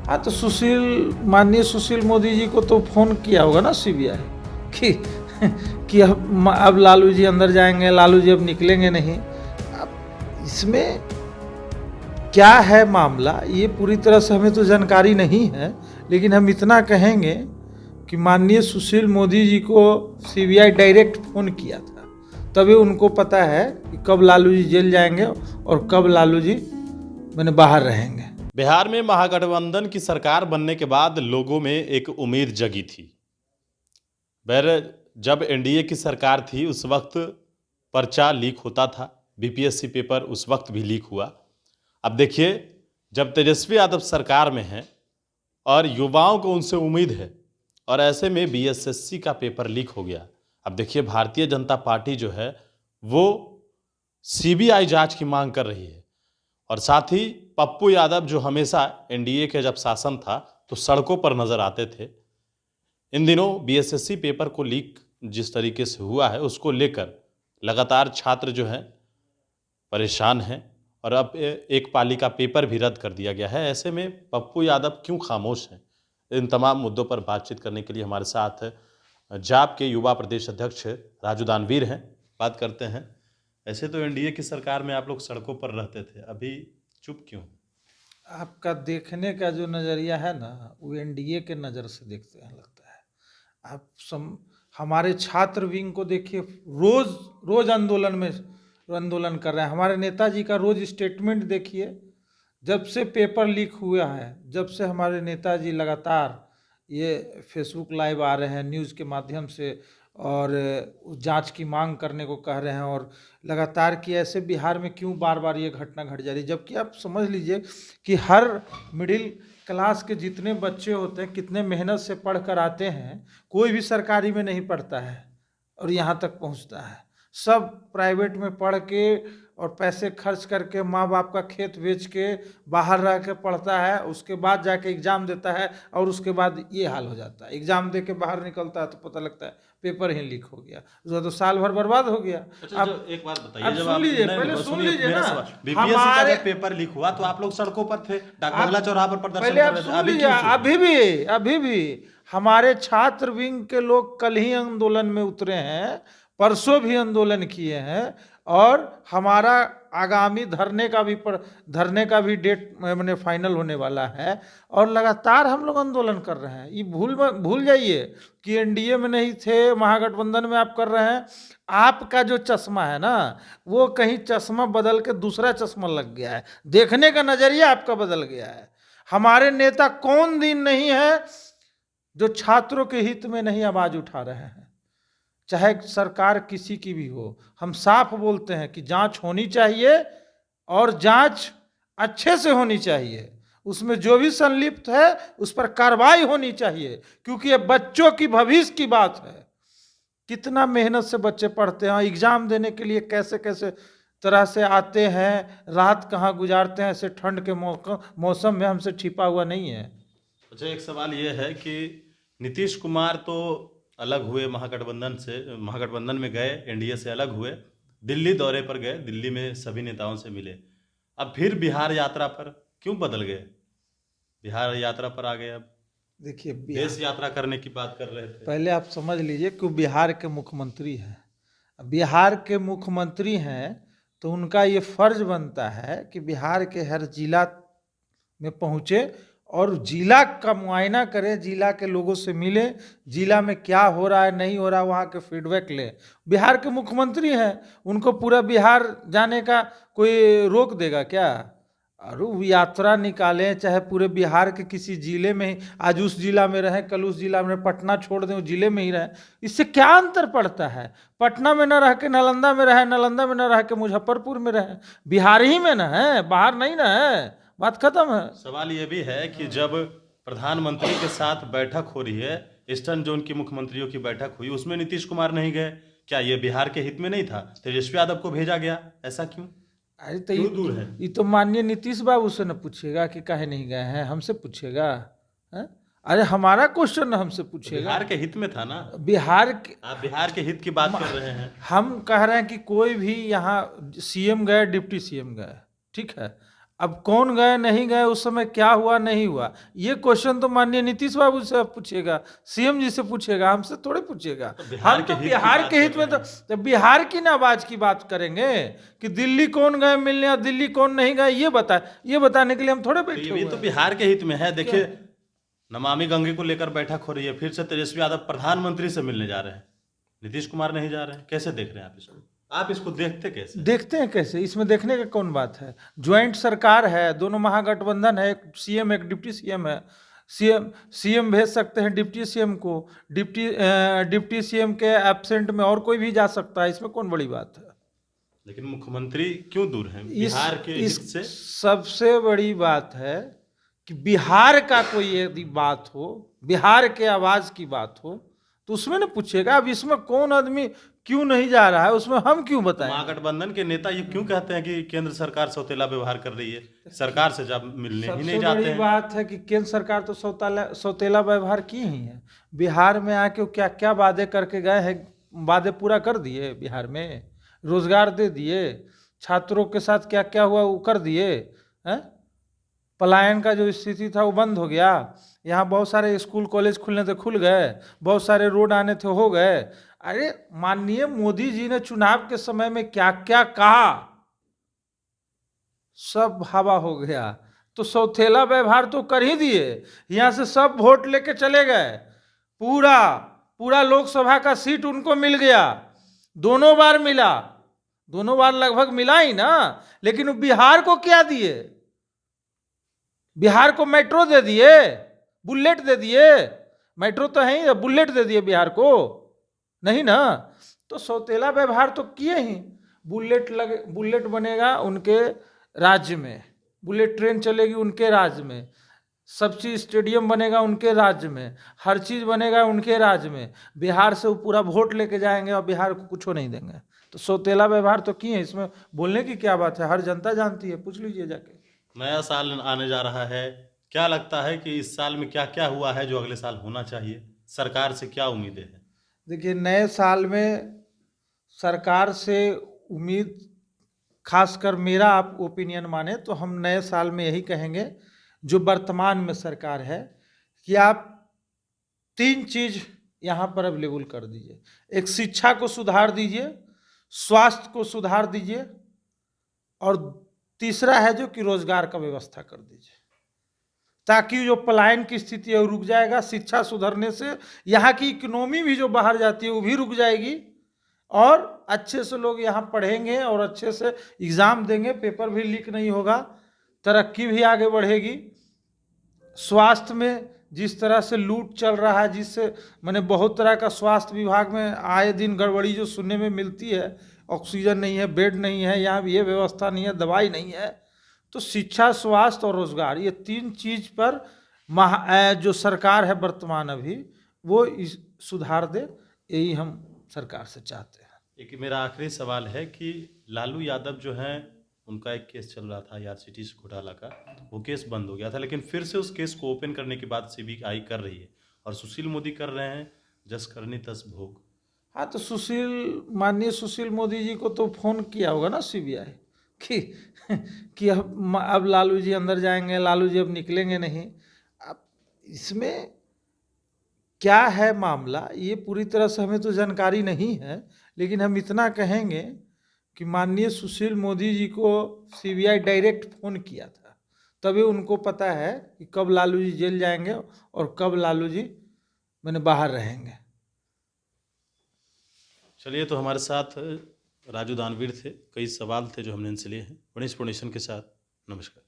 हाँ तो माननीय सुशील मोदी जी को तो फोन किया होगा ना सीबीआई कि कि अब लालू जी अंदर जाएंगे, लालू जी अब निकलेंगे नहीं। अब इसमें क्या है मामला ये पूरी तरह से हमें तो जानकारी नहीं है, लेकिन हम इतना कहेंगे कि माननीय सुशील मोदी जी को सीबीआई डायरेक्ट फोन किया था, तभी उनको पता है कि कब लालू जी जेल जाएंगे और कब लालू जी बाहर रहेंगे। बिहार में महागठबंधन की सरकार बनने के बाद लोगों में एक उम्मीद जगी थी। जब एनडीए की सरकार थी उस वक्त पर्चा लीक होता था, बीपीएससी पेपर उस वक्त भी लीक हुआ। अब देखिए, जब तेजस्वी यादव सरकार में है और युवाओं को उनसे उम्मीद है और ऐसे में बीएसएससी का पेपर लीक हो गया। अब देखिए, भारतीय जनता पार्टी जो है वो सीबीआई जांच की मांग कर रही है और साथ ही पप्पू यादव जो हमेशा एनडीए के जब शासन था तो सड़कों पर नजर आते थे। इन दिनों बीएसएससी पेपर को लीक जिस तरीके से हुआ है उसको लेकर लगातार छात्र जो हैं परेशान हैं और अब एक पाली का पेपर भी रद्द कर दिया गया है। ऐसे में पप्पू यादव क्यों खामोश हैं? इन तमाम मुद्दों पर बातचीत करने के लिए हमारे साथ जाप के युवा प्रदेश अध्यक्ष राजू दानवीर हैं। बात करते हैं। ऐसे तो एनडीए की सरकार में आप लोग सड़कों पर रहते थे, अभी चुप क्यों? आपका देखने का जो नज़रिया है ना वो एनडीए के नज़र से देखते हैं लगता है। आप हमारे छात्र विंग को देखिए, रोज आंदोलन कर रहे हैं। हमारे नेताजी का रोज स्टेटमेंट देखिए। जब से पेपर लीक हुआ है, जब से हमारे नेताजी लगातार ये फेसबुक लाइव आ रहे हैं न्यूज़ के माध्यम से और जांच की मांग करने को कह रहे हैं और लगातार कि ऐसे बिहार में क्यों बार बार ये घटना घट जा रही है। जबकि आप समझ लीजिए कि हर मिडिल क्लास के जितने बच्चे होते हैं कितने मेहनत से पढ़ कर आते हैं, कोई भी सरकारी में नहीं पढ़ता है और यहाँ तक पहुँचता है। सब प्राइवेट में पढ़ के और पैसे खर्च करके माँ बाप का खेत बेच के बाहर रह के पढ़ता है, उसके बाद जाके एग्ज़ाम देता है और उसके बाद ये हाल हो जाता है। एग्ज़ाम दे के बाहर निकलता है तो पता लगता है पेपर ही लीक हो गया, उसका तो साल भर बर्बाद हो गया। अच्छा, अब एक बात बताइए, अब जब सुन लीजिए, पहले सुन लीजिए ना, बीपीएससी का जब पेपर लीक हुआ तो आप लोग सड़कों पर थे, डाकबंगला चौराहा पर प्रदर्शन पहले कर आप रहे थे, सुन अभी लीजिए। क्यों? अभी भी हमारे छात्र विंग के लोग कल ही आंदोलन में उतरे हैं, परसों भी आंदोलन किए हैं और हमारा आगामी धरने का भी डेट मैंने फाइनल होने वाला है और लगातार हम लोग आंदोलन कर रहे हैं। ये भूल जाइए कि एनडीए में नहीं थे, महागठबंधन में आप कर रहे हैं। आपका जो चश्मा है ना वो कहीं चश्मा बदल के दूसरा चश्मा लग गया है, देखने का नजरिया आपका बदल गया है। हमारे नेता कौन दिन नहीं है जो छात्रों के हित में नहीं आवाज उठा रहे हैं, चाहे सरकार किसी की भी हो। हम साफ बोलते हैं कि जांच होनी चाहिए और जांच अच्छे से होनी चाहिए, उसमें जो भी संलिप्त है उस पर कार्रवाई होनी चाहिए, क्योंकि ये बच्चों की भविष्य की बात है। कितना मेहनत से बच्चे पढ़ते हैं, एग्जाम देने के लिए कैसे कैसे तरह से आते हैं, रात कहाँ गुजारते हैं, ऐसे ठंड के मौसम में हमसे छिपा हुआ नहीं है। अच्छा, एक सवाल ये है कि नीतीश कुमार तो अलग हुए महागठबंधन से, महागठबंधन में गए, एनडीए से अलग हुए, दिल्ली दौरे पर गए, दिल्ली में सभी नेताओं से मिले, अब फिर बिहार यात्रा पर क्यों बदल गए? बिहार यात्रा पर आ गए। अब देखिए, देश यात्रा करने की बात कर रहे थे। पहले आप समझ लीजिए कि बिहार के मुख्यमंत्री हैं। बिहार के मुख्यमंत्री हैं तो उनका ये फर्ज बनता है कि बिहार के हर जिला में पहुँचे और जिला का मुआयना करें, जिला के लोगों से मिले, जिला में क्या हो रहा है नहीं हो रहा वहाँ के फीडबैक ले। बिहार के मुख्यमंत्री हैं, उनको पूरा बिहार जाने का कोई रोक देगा क्या? और वो यात्रा निकालें, चाहे पूरे बिहार के किसी जिले में ही, आज उस जिला में रहें, कल उस जिला में, पटना छोड़ दें उस जिले में ही रहें, इससे क्या अंतर पड़ता है? पटना में न रह के नालंदा में रहें, नालंदा में न रह के मुजफ्फरपुर में रहें, बिहार ही में न है, बाहर नहीं ना है, बात खत्म है। सवाल ये भी है कि जब प्रधानमंत्री के साथ बैठक हो रही है, ईस्टर्न जोन की मुख्यमंत्रियों की बैठक हुई, उसमें नीतीश कुमार नहीं गए, क्या ये बिहार के हित में नहीं था? तेजस्वी यादव को भेजा गया, ऐसा क्यों? अरे तो क्यों दूर है? ये तो माननीय नीतीश बाबू से न पूछेगा कि काहे नहीं गए हैं, हमसे पूछेगा है? अरे हमारा क्वेश्चन हमसे पूछेगा। बिहार के हित में था ना, आप बिहार के हित की बात कर रहे हैं। हम कह रहे हैं कि कोई भी यहाँ सीएम गए, डिप्टी सीएम गए, ठीक है, अब कौन गए नहीं गए, उस समय क्या हुआ नहीं हुआ, ये क्वेश्चन तो माननीय नीतीश बाबू से पूछिएगा, सीएम जी से पूछिएगा, हमसे थोड़े पूछिएगा। हम तो बिहार के हित में तो बिहार की ना आवाज की बात करेंगे कि दिल्ली कौन गए मिलने और दिल्ली कौन नहीं गए, ये बताने के लिए हम थोड़े बैठे हुए ये तो हैं। बिहार के हित में है। देखिए, नमामि गंगे को लेकर बैठक हो रही है, फिर से तेजस्वी यादव प्रधानमंत्री से मिलने जा रहे हैं, नीतीश कुमार नहीं जा रहे हैं। कैसे देख रहे हैं आप इसको? आप इसको देखते कैसे? देखते हैं कैसे, इसमें देखने का कौन बात है। ज्वाइंट सरकार है, दोनों महागठबंधन है, एक सीएम एक डिप्टी सीएम है। सीएम भेज सकते हैं डिप्टी सीएम को, डिप्टी सीएम के एब्सेंट में और कोई भी जा सकता है, इसमें कौन बड़ी बात है। लेकिन मुख्यमंत्री क्यों दूर हैं बिहार के हित से? सबसे बड़ी बात है कि बिहार का कोई यदि बात हो, बिहार के आवाज की बात हो, तो उसमें ना पूछेगा। अब इसमें कौन आदमी क्यों नहीं जा रहा है, उसमें हम क्यों बताएं। महागठबंधन के नेता ये क्यों कहते हैं कि केंद्र सरकार सौतेला व्यवहार कर रही है, सरकार से जब मिलने ही नहीं जाते हैं? बड़ी बात है कि केंद्र सरकार तो सौतेला व्यवहार की ही है। बिहार में आके क्या क्या वादे करके गए हैं, वादे पूरा कर दिए। बिहार में रोजगार दे दिए, छात्रों के साथ क्या क्या हुआ वो कर दिए हैं। पलायन का जो स्थिति था वो बंद हो गया। यहाँ बहुत सारे स्कूल कॉलेज खुलने थे, खुल गए, बहुत सारे रोड आने थे, हो गए। अरे माननीय मोदी जी ने चुनाव के समय में क्या क्या कहा, सब हवा हो गया। तो सौतेला व्यवहार तो कर ही दिए, यहाँ से सब वोट लेके चले गए, पूरा लोकसभा का सीट उनको मिल गया, दोनों बार मिला, दोनों बार लगभग मिला ही ना। लेकिन बिहार को क्या दिए, बिहार को मेट्रो दे दिए, बुलेट दे दिए। मेट्रो तो है ही, बुलेट दे दिए बिहार को, नहीं ना। तो सौतेला व्यवहार तो किए ही। बुलेट बनेगा उनके राज्य में, बुलेट ट्रेन चलेगी उनके राज्य में, सबसे स्टेडियम बनेगा उनके राज्य में, हर चीज बनेगा उनके राज्य में। बिहार से वो पूरा वोट लेके जाएंगे और बिहार को कुछ नहीं देंगे। तो सौतेला व्यवहार तो किए, इसमें बोलने की क्या बात है, हर जनता जानती है, पूछ लीजिए जाके। नया साल आने जा रहा है, क्या लगता है कि इस साल में क्या क्या हुआ है जो अगले साल होना चाहिए? सरकार से क्या उम्मीदें हैं? देखिए, नए साल में सरकार से उम्मीद, खासकर मेरा आप ओपिनियन माने तो हम नए साल में यही कहेंगे, जो वर्तमान में सरकार है, कि आप 3 चीज यहाँ पर अवेलेबल कर दीजिए। एक, शिक्षा को सुधार दीजिए, स्वास्थ्य को सुधार दीजिए, और तीसरा है जो कि रोजगार का व्यवस्था कर दीजिए, ताकि जो पलायन की स्थिति है वो रुक जाएगा। शिक्षा सुधरने से यहाँ की इकोनॉमी भी जो बाहर जाती है वो भी रुक जाएगी, और अच्छे से लोग यहाँ पढ़ेंगे और अच्छे से एग्ज़ाम देंगे, पेपर भी लीक नहीं होगा, तरक्की भी आगे बढ़ेगी। स्वास्थ्य में जिस तरह से लूट चल रहा है, जिससे मैंने बहुत तरह का स्वास्थ्य विभाग में आए दिन गड़बड़ी जो सुनने में मिलती है, ऑक्सीजन नहीं है, बेड नहीं है, यहाँ भी ये व्यवस्था नहीं है, दवाई नहीं है। तो शिक्षा, स्वास्थ्य और रोजगार, ये 3 चीज पर जो सरकार है वर्तमान अभी, वो सुधार दे, यही हम सरकार से चाहते हैं। एक मेरा आखिरी सवाल है कि लालू यादव जो हैं, उनका एक केस चल रहा था IRCTC घोटाला का, वो केस बंद हो गया था, लेकिन फिर से उस केस को ओपन करने के बाद CBI कर रही है, और सुशील मोदी कर रहे हैं जस करनी तस भोग। हाँ, तो माननीय सुशील मोदी जी को तो फोन किया होगा ना CBI कि अब लालू जी अंदर जाएंगे, लालू जी अब निकलेंगे नहीं। अब इसमें क्या है मामला, ये पूरी तरह से हमें तो जानकारी नहीं है, लेकिन हम इतना कहेंगे कि माननीय सुशील मोदी जी को CBI डायरेक्ट फोन किया था, तभी उनको पता है कि कब लालू जी जेल जाएंगे और कब लालू जी बाहर रहेंगे। चलिए, तो हमारे साथ राजू दानवीर थे, कई सवाल थे जो हमने इनसे लिए हैं। गणेश फोर्नेशन के साथ, नमस्कार।